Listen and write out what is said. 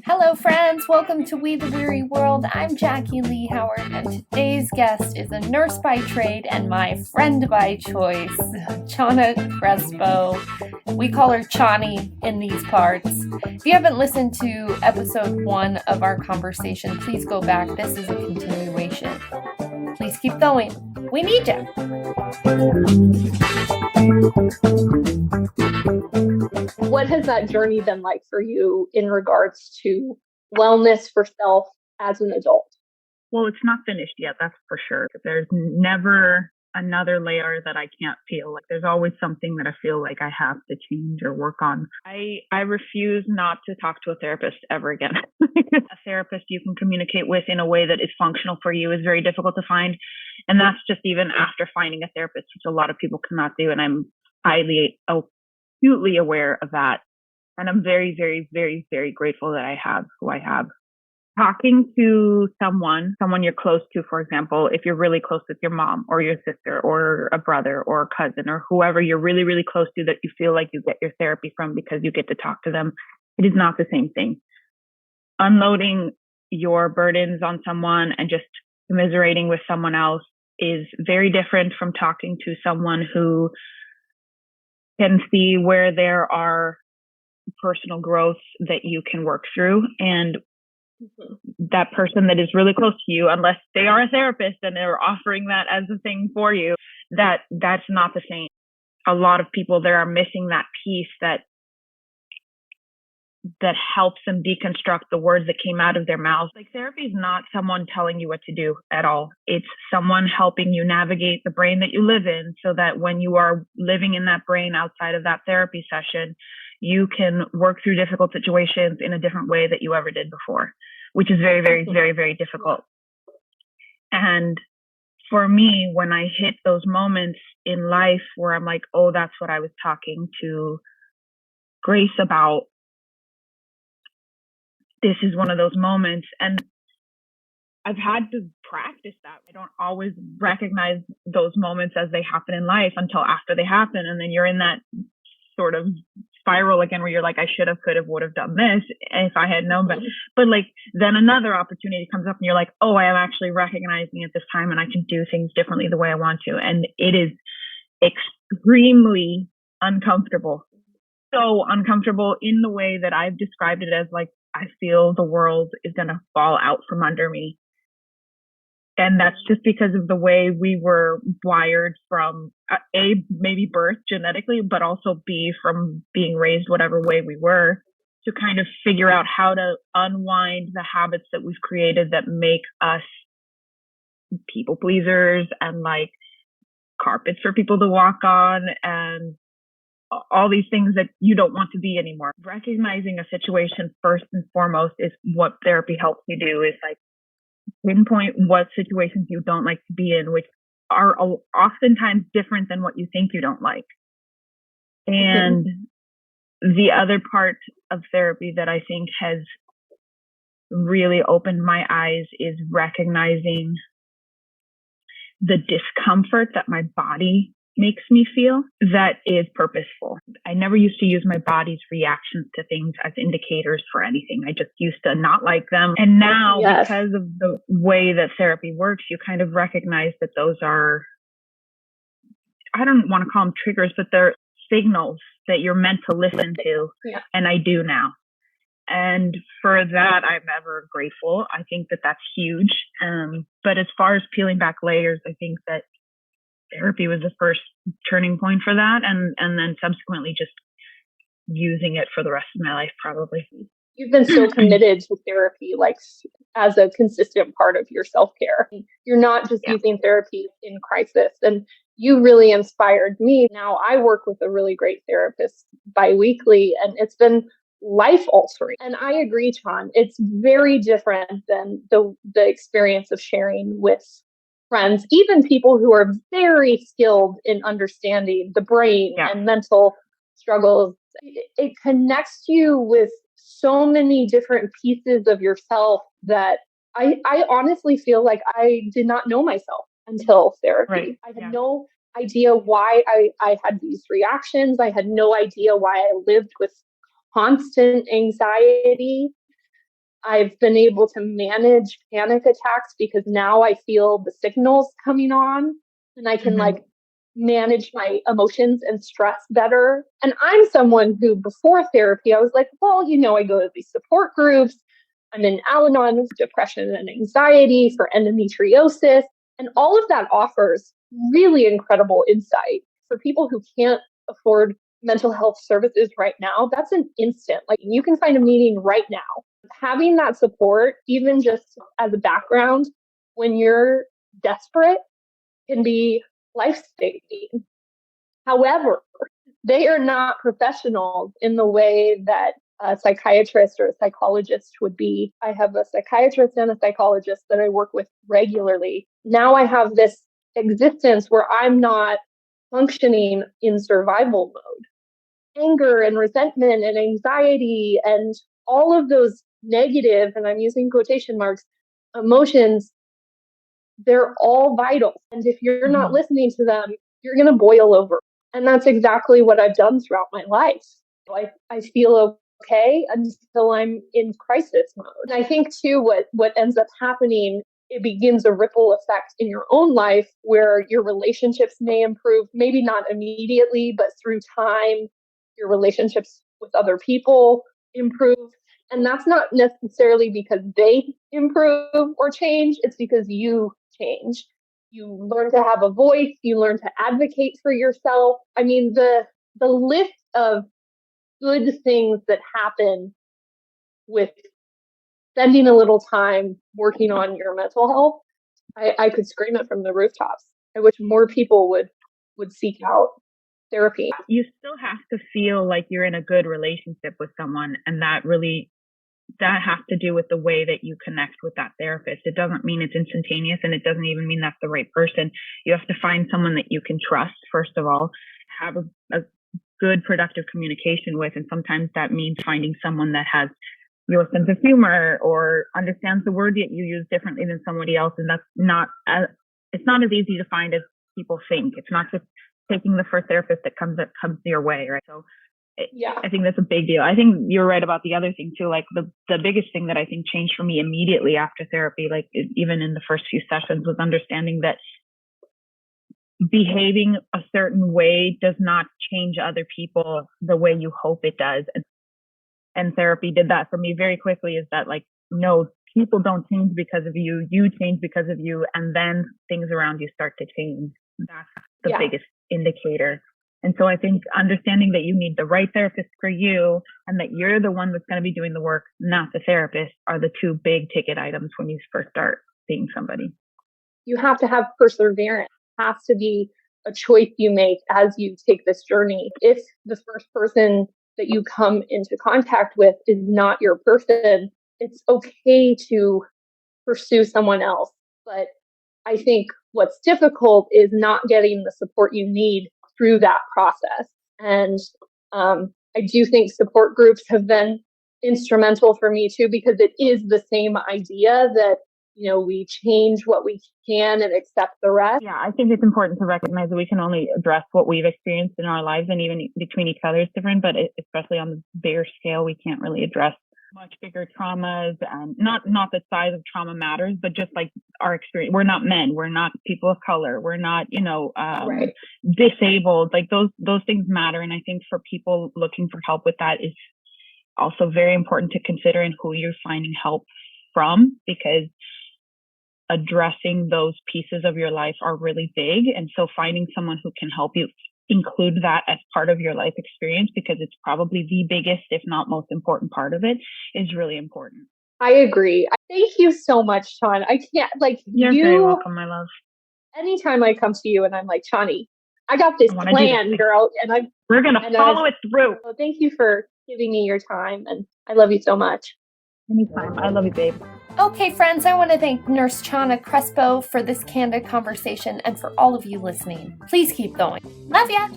Hello, friends. Welcome to We the Weary World. I'm Jackie Lee Howard, and today's guest is a nurse by trade and my friend by choice, Channa Crespo. We call her Chani in these parts. If you haven't listened to episode 1 of our conversation, please go back. This is a continuation. Please keep going. We need you. What has that journey been like for you in regards to wellness for self as an adult? Well, it's not finished yet, that's for sure. There's never another layer that I can't feel. Like there's always something that I feel like I have to change or work on. I refuse not to talk to a therapist ever again. A therapist you can communicate with in a way that is functional for you is very difficult to find. And that's just even after finding a therapist, which a lot of people cannot do. And I'm acutely aware of that. And I'm very, very, very, very grateful that I have who I have. Talking to someone you're close to, for example, if you're really close with your mom or your sister or a brother or a cousin or whoever you're really, really close to that you feel like you get your therapy from because you get to talk to them, it is not the same thing. Unloading your burdens on someone and just commiserating with someone else is very different from talking to someone who can see where there are personal growth that you can work through. And that person that is really close to you, unless they are a therapist and they're offering that as a thing for you, that's not the same. A lot of people there are missing that piece that helps them deconstruct the words that came out of their mouths. Like therapy is not someone telling you what to do at all. It's someone helping you navigate the brain that you live in so that when you are living in that brain outside of that therapy session, you can work through difficult situations in a different way that you ever did before, which is very, very, very, very difficult. And for me, when I hit those moments in life where I'm like, oh, that's what I was talking to Grace about, this is one of those moments. And I've had to practice that. I don't always recognize those moments as they happen in life until after they happen. And then you're in that sort of spiral again where you're like, I should have, could have, would have done this if I had known. But like then another opportunity comes up and you're like, oh, I am actually recognizing it this time and I can do things differently the way I want to. And it is extremely uncomfortable. So uncomfortable in the way that I've described it as like, I feel the world is going to fall out from under me. And that's just because of the way we were wired from A, maybe birth genetically, but also B, from being raised whatever way we were, to kind of figure out how to unwind the habits that we've created that make us people pleasers and like carpets for people to walk on and all these things that you don't want to be anymore. Recognizing a situation first and foremost is what therapy helps you do, is like pinpoint what situations you don't like to be in, which are oftentimes different than what you think you don't like. And the other part of therapy that I think has really opened my eyes is recognizing the discomfort that my body makes me feel that is purposeful. I never used to use my body's reactions to things as indicators for anything. I just used to not like them. And now, because of the way that therapy works, you kind of recognize that those are, I don't want to call them triggers, but they're signals that you're meant to listen to. Yeah. And I do now. And for that, I'm ever grateful. I think that that's huge. But as far as peeling back layers, I think that therapy was the first turning point for that. And then subsequently just using it for the rest of my life, probably. You've been so committed to therapy, like as a consistent part of your self-care. You're not just using therapy in crisis. And you really inspired me. Now I work with a really great therapist biweekly, and it's been life altering. And I agree, Chan, it's very different than the experience of sharing with friends, even people who are very skilled in understanding the brain and mental struggles. It connects you with so many different pieces of yourself that I honestly feel like I did not know myself until therapy. Right. I had no idea why I had these reactions. I had no idea why I lived with constant anxiety. I've been able to manage panic attacks because now I feel the signals coming on and I can like manage my emotions and stress better. And I'm someone who before therapy, I was like, well, I go to these support groups. I'm in Al-Anon with depression and anxiety for endometriosis. And all of that offers really incredible insight for people who can't afford mental health services right now. That's an instant. Like you can find a meeting right now. Having that support, even just as a background, when you're desperate, can be life-saving. However, they are not professionals in the way that a psychiatrist or a psychologist would be. I have a psychiatrist and a psychologist that I work with regularly. Now I have this existence where I'm not functioning in survival mode. Anger and resentment and anxiety and all of those negative, and I'm using quotation marks, emotions, they're all vital. And if you're not listening to them, you're going to boil over. And that's exactly what I've done throughout my life. I feel okay until I'm in crisis mode. And I think too, what ends up happening, it begins a ripple effect in your own life where your relationships may improve, maybe not immediately, but through time, your relationships with other people improve. And that's not necessarily because they improve or change. It's because you change. You learn to have a voice. You learn to advocate for yourself. I mean, the list of good things that happen with spending a little time working on your mental health, I could scream it from the rooftops. I wish more people would seek out therapy. You still have to feel like you're in a good relationship with someone, and that has to do with the way that you connect with that therapist. It doesn't mean it's instantaneous, and it doesn't even mean that's the right person. You have to find someone that you can trust, first of all, have a good, productive communication with. And sometimes that means finding someone that has your sense of humor or understands the word that you use differently than somebody else. And it's not as easy to find as people think. It's not just taking the first therapist that comes your way, right? So yeah, I think that's a big deal. I think you're right about the other thing too. Like the biggest thing that I think changed for me immediately after therapy, like even in the first few sessions, was understanding that behaving a certain way does not change other people the way you hope it does. And therapy did that for me very quickly, is that like, no, people don't change because of you. You change because of you. And then things around you start to change. That's the biggest indicator. And so I think understanding that you need the right therapist for you and that you're the one that's going to be doing the work, not the therapist, are the two big ticket items when you first start seeing somebody. You have to have perseverance. It has to be a choice you make as you take this journey. If the first person that you come into contact with is not your person, it's okay to pursue someone else. But I think what's difficult is not getting the support you need through that process. And I do think support groups have been instrumental for me too, because it is the same idea that, we change what we can and accept the rest. Yeah, I think it's important to recognize that we can only address what we've experienced in our lives, and even between each other is different, but especially on the bigger scale, we can't really address much bigger traumas, and not the size of trauma matters, but just like our experience. We're not men, we're not people of color, we're not, right. disabled. Like those things matter. And I think for people looking for help with that, is also very important to consider in who you're finding help from, because addressing those pieces of your life are really big. And so finding someone who can help you include that as part of your life experience, because it's probably the biggest, if not most important part of it, is really important. I agree. Thank you so much, Sean. I can't You're very welcome, my love. Anytime I come to you and I'm like, Chani, I got this plan, girl, and we're gonna follow it through. So thank you for giving me your time, and I love you so much. Anytime. I love you, babe. Okay, friends, I want to thank Nurse Channa Crespo for this candid conversation and for all of you listening. Please keep going. Love ya!